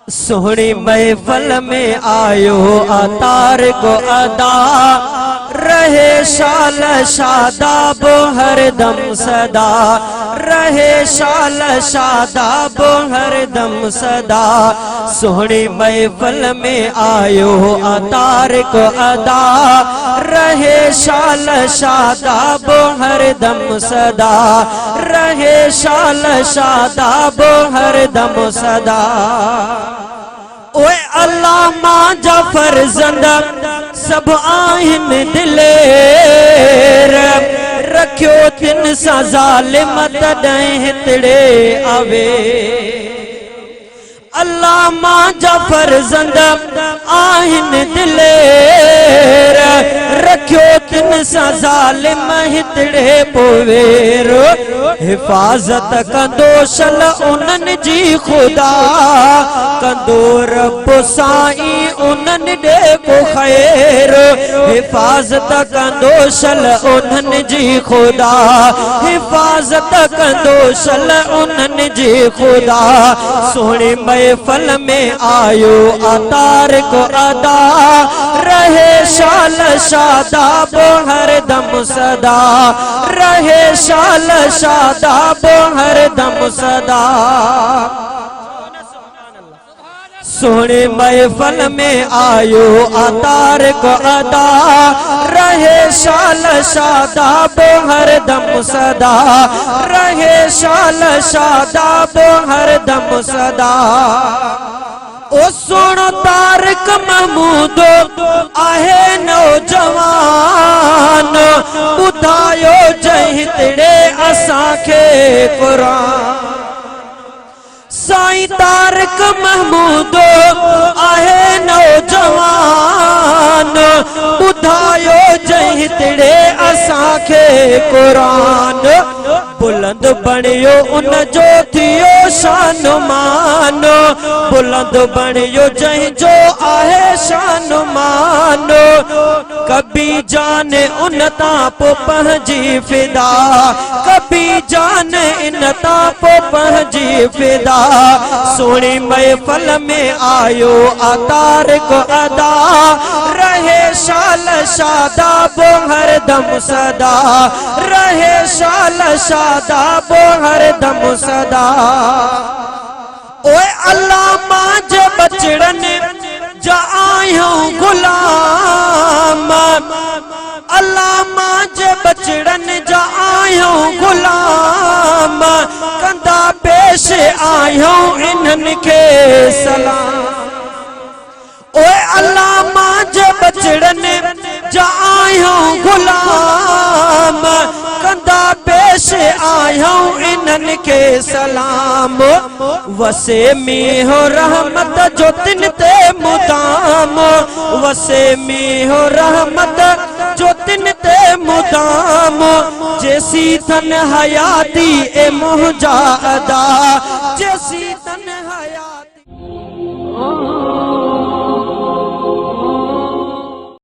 सोहनी महफल में आयो अतार को अदा रहे शाल शादाब हरदम सदा रहे शाल शादाब हरदम सदा। सोहनी महफल में आयो अतार को अदा रहे शाल शादाब हरदम सदा रहे शाल शादाब हरदम सदा। ओए अल्लाह मां जाफर ज़ंदा सब आहिन दिलेर रखियो तिन सा ज़ालिम तॾहिं हितड़े आवे। अल्लाह मां जाफर ज़ंदा आहिन दिलेर रखियो तिन सा ज़ालिम हितड़े पोवेर। हिफाज़त कंदो सल उन्हनि जी खुदा कंदो रब साईं उन्हनि ॾे को ख़ैर। हिफाज़त कंदो सल उन्हनि जी खुदा हिफाज़त कंदो सल उन्हनि जी खुदा। सोहणी महफल में आयो अतार को अदा रहे शाल शादाब हरदम सदा रहे शाल शादाब हरदम सदा। सोहनी महफल में आयो अतार को अदा रहे शाल शादाब हरदम सदा रहे शाल शादाब हरदम सदा। ओ सुनो तारिक महमूद आहे नौजवान ॿुधायो जहितड़े असांखे क़ुरान। साईं तारिक महमूद आहे नौजवान ॿुधायो जहितड़े असांखे क़ुरान। बुलंद बणियो उन जो थियो शान मान बुलंद बणियो जंहिंजो आहे शान मान। कभी जान उन तां पोइ पंहिंजी फिदा कभी जान इन तां पोइ पंहिंजी फिदा। सोहणी महफल में आयो अतार को अदा रहे शाल शादाब हरदम सदा रहे शाल शादाब हरदम सदा। ओए अल्लाह मां जे बचड़नि जा आहियूं गुलाम अल्लाह मां जे बचड़नि जा आहियूं गुलाम कंदा पेश आहियूं इन्हनि खे सलाम। ओए अल्लाह मां जे बचड़नि जा आहियूं गुलाम कंदा पेश आहियूं इन्हनि खे सलाम। वसे मीहो रहमत जो तिन ते मुदाम वसे मीहो रहमत जो तिन ते मुदाम। जैसी तन हयाती ए मुंहिंजा अदा जैसी तन हयाती।